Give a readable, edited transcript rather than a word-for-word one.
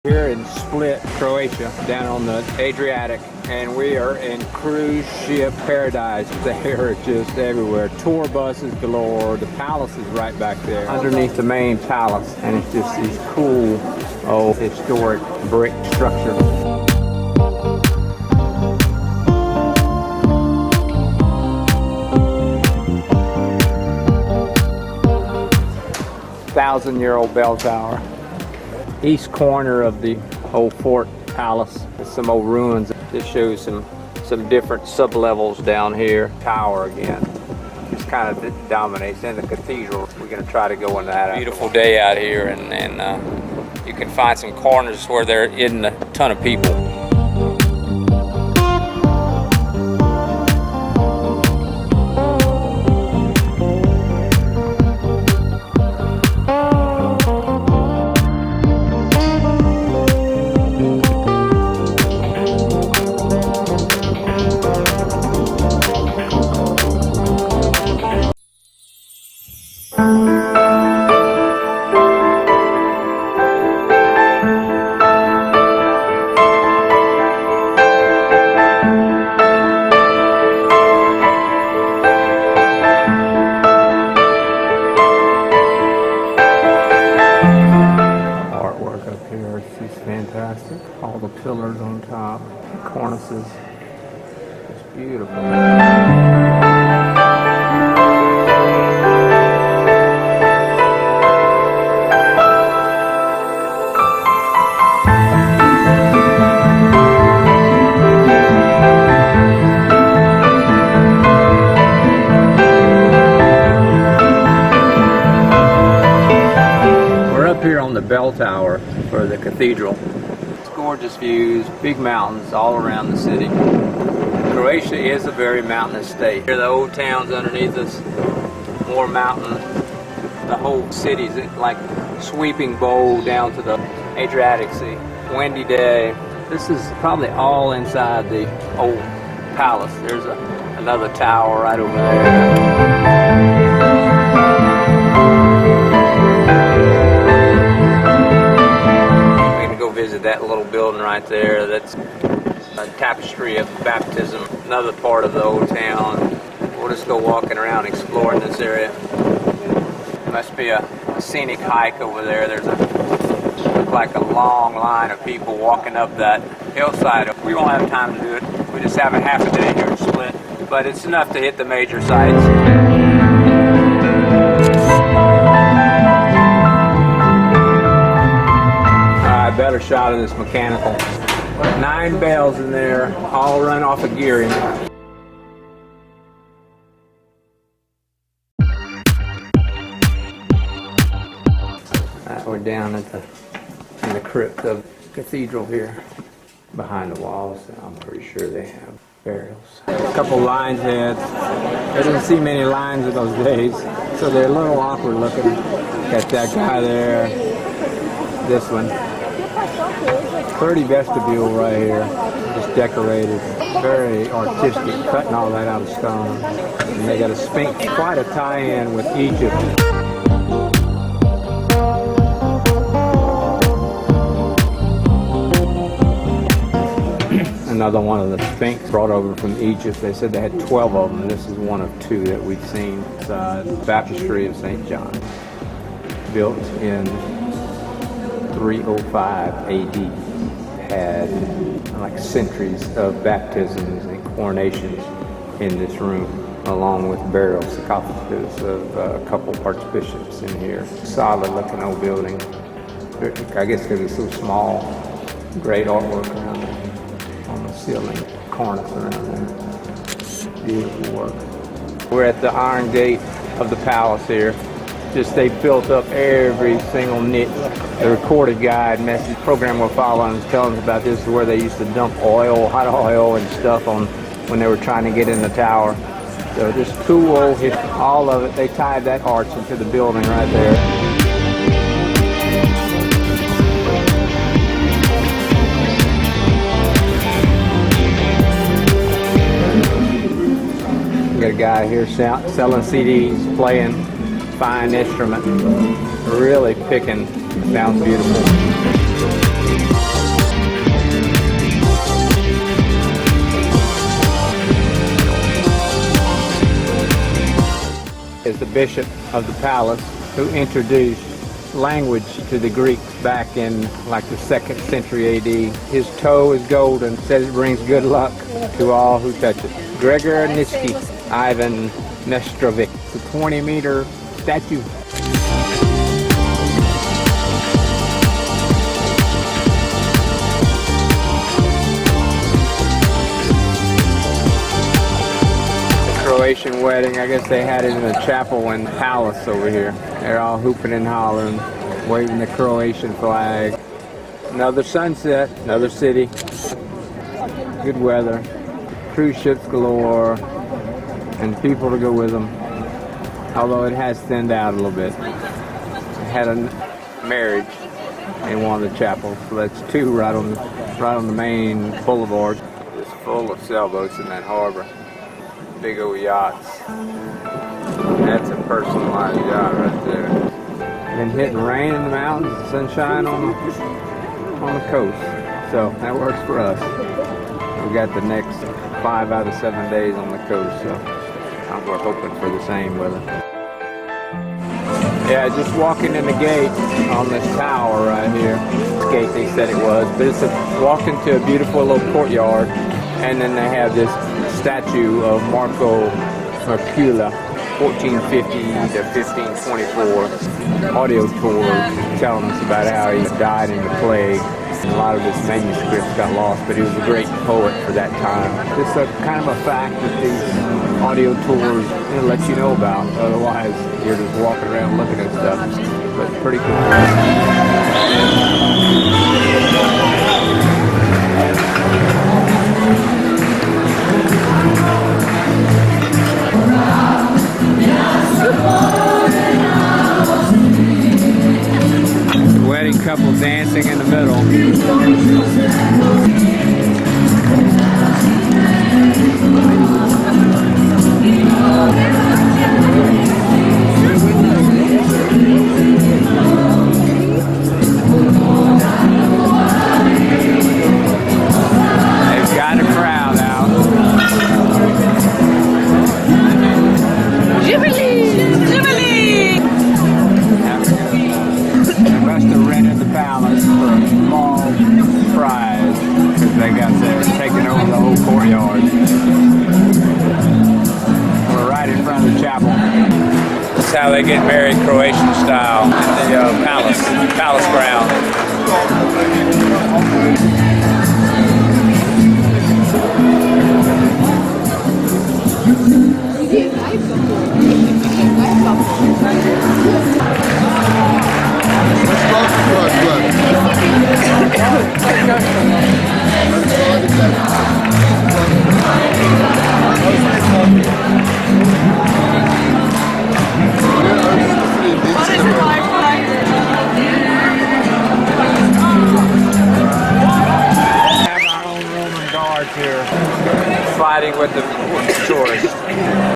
Here in Split, Croatia, down on the Adriatic, and we are in cruise ship paradise. They are just everywhere. Tour buses galore. The palace is right back there, underneath the main palace, and it's just these cool, historic brick structure. Thousand-year-old bell tower. East corner of the old fort palace. There's some old ruins. This shows some different sub-levels down here. Tower again. Just kind of dominates. And the cathedral. We're going to try to go into that. Beautiful day out here, and you can find some corners where there isn't a ton of people. Fantastic. All the pillars on top, cornices. It's beautiful. We're up here on the bell tower for the cathedral. It's gorgeous views, big mountains all around the city. Croatia is a very mountainous state. Here the old town's underneath us, more mountain. The whole city's like sweeping bowl down to the Adriatic Sea. Windy day. This is probably all inside the old palace. There's another tower right over there. Visit that little building right there. That's a tapestry of baptism, another part of the old town. We'll just go walking around exploring this area. Must be a scenic hike over there. There's looks like a long line of people walking up that hillside. We won't have time to do it. We just have a half a day here in Split, but it's enough to hit the major sites. Better shot of this mechanical. 9 bells in there, all run off of gearing. We're down in the crypt of the cathedral here. Behind the walls, I'm pretty sure they have burials. A couple lines heads. I didn't see many lines in those days, so they're a little awkward looking. Got that guy there. This one. Pretty vestibule right here, just decorated, very artistic, cutting all that out of stone. And they got a Sphinx, quite a tie-in with Egypt. Another one of the Sphinx brought over from Egypt. They said they had 12 of them. This is one of 2 that we've seen. It's the Baptistry of St. John, built in 305 AD. Had like centuries of baptisms and coronations in this room, along with burial sarcophagus of a couple of archbishops in here. Solid looking old building. I guess because it's so small. Great artwork around it on the ceiling, cornice around there. Beautiful work. We're at the iron gate of the palace here. Just they built up every single niche. The recorded guide message program we're following is telling us about this is where they used to dump oil, hot oil and stuff on when they were trying to get in the tower. So just cool old history, all of it. They tied that arch into the building right there. We got a guy here selling CDs, playing. Fine instrument, really picking, sounds beautiful. bishop of the palace, who introduced language to the Greeks back in like the 2nd century AD. His toe is golden, says it brings good luck to all who touch it. Gregor Nitsky, Ivan Nestrovic. It's a 20-meter statue. Croatian wedding. I guess they had it in a chapel in the palace over here. They're all hooping and hollering, waving the Croatian flag. Another sunset, another city. Good weather. Cruise ships galore, and people to go with them. Although it has thinned out a little bit. They had a marriage in one of the chapels, so that's 2 right on the main boulevard. It's full of sailboats in that harbor. Big old yachts. That's a personalized yacht right there. Been hitting rain in the mountains, sunshine on the coast. So that works for us. We got the next 5 out of 7 days on the coast, so we're hoping for the same weather. Yeah, just walking in the gate on this tower right here. This gate they said it was, but it's walk into a beautiful little courtyard, and then they have this statue of Marco Mercula, 1450 to 1524. Audio tour telling us about how he died in the plague. A lot of his manuscripts got lost, but he was a great poet for that time. It's a kind of a fact that these audio tours let you know about. Otherwise, you're just walking around looking at stuff. But pretty cool. Wedding couple dancing in the middle. They've got a crowd out. Jubilee! Jubilee! They must have rented the palace for a small prize because they got there taking over the whole courtyard. We're right in front of the chapel. That's how they get married Croatian style in the palace ground. Have our own Roman guards here, sliding with the tourists.